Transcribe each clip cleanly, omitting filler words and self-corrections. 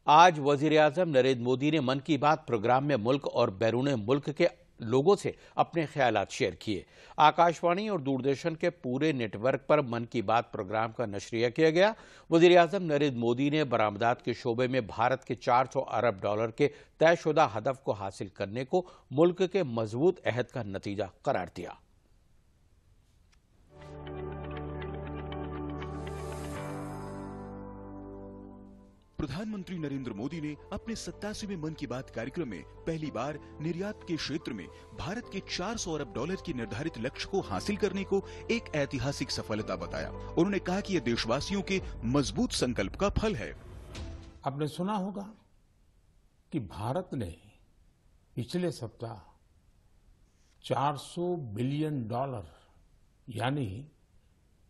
आज वजीर-ए-आजम नरेंद्र मोदी ने मन की बात प्रोग्राम में मुल्क और बैरून मुल्क के लोगों से अपने ख्यालात शेयर किए। आकाशवाणी और दूरदर्शन के पूरे नेटवर्क पर मन की बात प्रोग्राम का नशरिया किया गया। वजीर-ए-आजम नरेंद्र मोदी ने बरामदात के शोबे में भारत के 400 अरब डॉलर के तयशुदा हदफ को हासिल करने को मुल्क के मजबूत अहद का नतीजा करार दिया। प्रधानमंत्री नरेंद्र मोदी ने अपने 87वें मन की बात कार्यक्रम में पहली बार निर्यात के क्षेत्र में भारत के 400 अरब डॉलर के निर्धारित लक्ष्य को हासिल करने को एक ऐतिहासिक सफलता बताया। उन्होंने कहा कि यह देशवासियों के मजबूत संकल्प का फल है। आपने सुना होगा कि भारत ने पिछले सप्ताह 400 बिलियन डॉलर यानी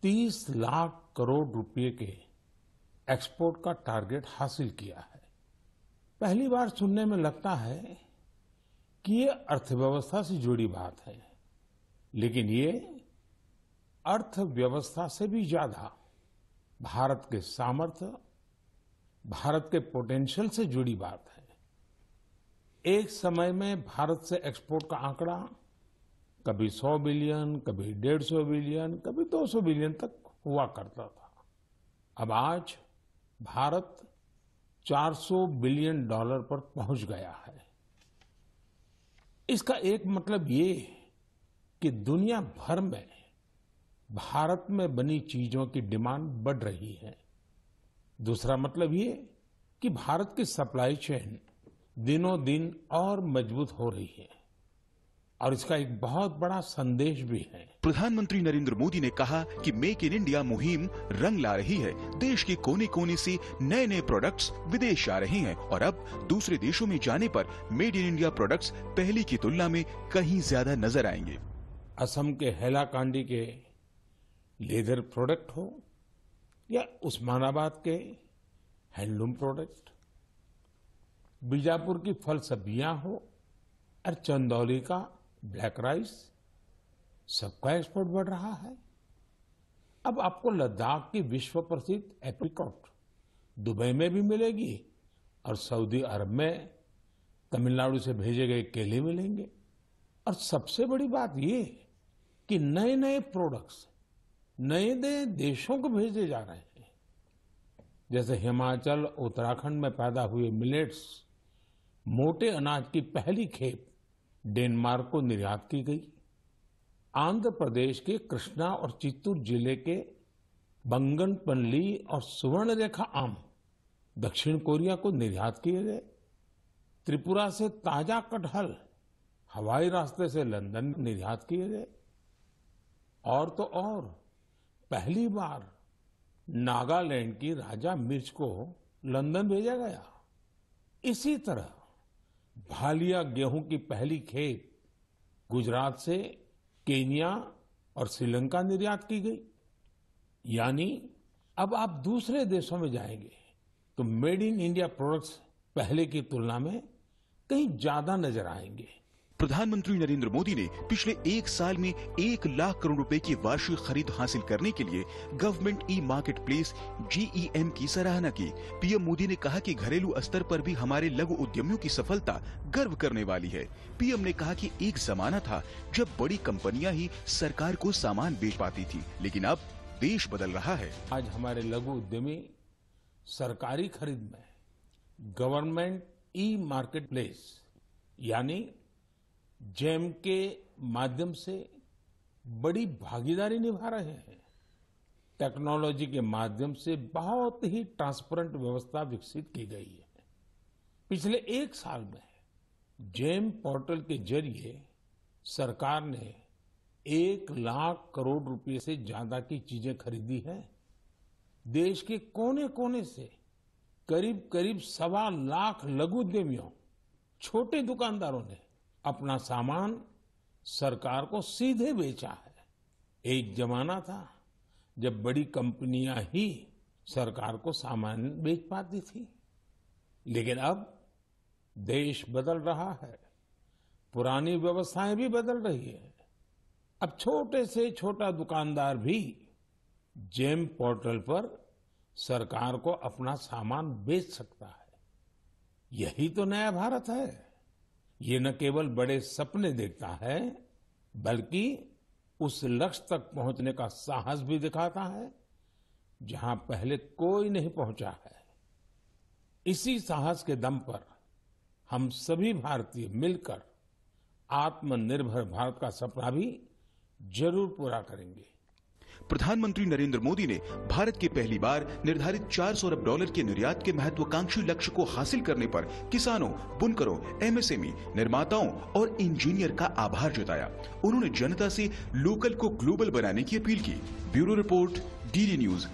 30 लाख करोड़ रुपए के एक्सपोर्ट का टारगेट हासिल किया है। पहली बार सुनने में लगता है कि ये अर्थव्यवस्था से जुड़ी बात है, लेकिन ये अर्थव्यवस्था से भी ज्यादा भारत के सामर्थ्य, भारत के पोटेंशियल से जुड़ी बात है। एक समय में भारत से एक्सपोर्ट का आंकड़ा कभी 100 बिलियन, कभी 150 बिलियन, कभी 200 बिलियन तक हुआ करता था। अब आज भारत 400 बिलियन डॉलर पर पहुंच गया है। इसका एक मतलब ये कि दुनिया भर में भारत में बनी चीजों की डिमांड बढ़ रही है। दूसरा मतलब ये कि भारत की सप्लाई चेन दिनों दिन और मजबूत हो रही है और इसका एक बहुत बड़ा संदेश भी है। प्रधानमंत्री नरेंद्र मोदी ने कहा कि मेक इन इंडिया मुहिम रंग ला रही है। देश के कोने कोने से नए नए प्रोडक्ट्स विदेश आ रहे हैं और अब दूसरे देशों में जाने पर मेड इन इंडिया प्रोडक्ट्स पहले की तुलना में कहीं ज्यादा नजर आएंगे। असम के हैलाकांडी के लेदर प्रोडक्ट हो या उस्मानाबाद के हैंडलूम प्रोडक्ट, बीजापुर की फल सब्जियां हो और चंदौली का ब्लैक राइस, सबका एक्सपोर्ट बढ़ रहा है। अब आपको लद्दाख की विश्व प्रसिद्ध एप्रिकॉट दुबई में भी मिलेगी और सऊदी अरब में तमिलनाडु से भेजे गए केले मिलेंगे। और सबसे बड़ी बात ये कि नए नए प्रोडक्ट्स नए नए देशों को भेजे जा रहे हैं। जैसे हिमाचल, उत्तराखंड में पैदा हुए मिलेट्स, मोटे अनाज की पहली खेप डेनमार्क को निर्यात की गई। आंध्र प्रदेश के कृष्णा और चित्तूर जिले के बंगनपल्ली और सुवर्णरेखा आम दक्षिण कोरिया को निर्यात किए गए। त्रिपुरा से ताजा कटहल हवाई रास्ते से लंदन निर्यात किए गए। और तो और पहली बार नागालैंड की राजा मिर्च को लंदन भेजा गया। इसी तरह भालिया गेहूं की पहली खेप गुजरात से केन्या और श्रीलंका निर्यात की गई। यानी अब आप दूसरे देशों में जाएंगे तो मेड इन इंडिया प्रोडक्ट्स पहले की तुलना में कहीं ज्यादा नजर आएंगे। प्रधानमंत्री नरेंद्र मोदी ने पिछले एक साल में 1 लाख करोड़ रुपए की वार्षिक खरीद हासिल करने के लिए government e market place GEM की सराहना की। पीएम मोदी ने कहा कि घरेलू स्तर पर भी हमारे लघु उद्यमियों की सफलता गर्व करने वाली है। पीएम ने कहा कि एक जमाना था जब बड़ी कंपनियां ही सरकार को सामान बेच पाती थी, लेकिन अब देश बदल रहा है। आज हमारे लघु उद्यमी सरकारी खरीद में गवर्नमेंट ई मार्केट प्लेस यानी जेम के माध्यम से बड़ी भागीदारी निभा रहे हैं। टेक्नोलॉजी के माध्यम से बहुत ही ट्रांसपेरेंट व्यवस्था विकसित की गई है। पिछले एक साल में जेम पोर्टल के जरिए सरकार ने 1 लाख करोड़ रुपए से ज्यादा की चीजें खरीदी हैं। देश के कोने कोने से करीब करीब 1.25 लाख लघु उद्यमियों, छोटे दुकानदारों ने अपना सामान सरकार को सीधे बेचा है। एक जमाना था जब बड़ी कंपनियां ही सरकार को सामान बेच पाती थी, लेकिन अब देश बदल रहा है, पुरानी व्यवस्थाएं भी बदल रही है। अब छोटे से छोटा दुकानदार भी जेम पोर्टल पर सरकार को अपना सामान बेच सकता है। यही तो नया भारत है। ये न केवल बड़े सपने देखता है, बल्कि उस लक्ष्य तक पहुंचने का साहस भी दिखाता है जहां पहले कोई नहीं पहुंचा है। इसी साहस के दम पर हम सभी भारतीय मिलकर आत्मनिर्भर भारत का सपना भी जरूर पूरा करेंगे। प्रधानमंत्री नरेंद्र मोदी ने भारत के पहली बार निर्धारित $400 अरब के निर्यात के महत्वाकांक्षी लक्ष्य को हासिल करने पर किसानों, बुनकरों, एमएसएमई, निर्माताओं और इंजीनियर का आभार जताया। उन्होंने जनता से लोकल को ग्लोबल बनाने की अपील की। Bureau report, DD news.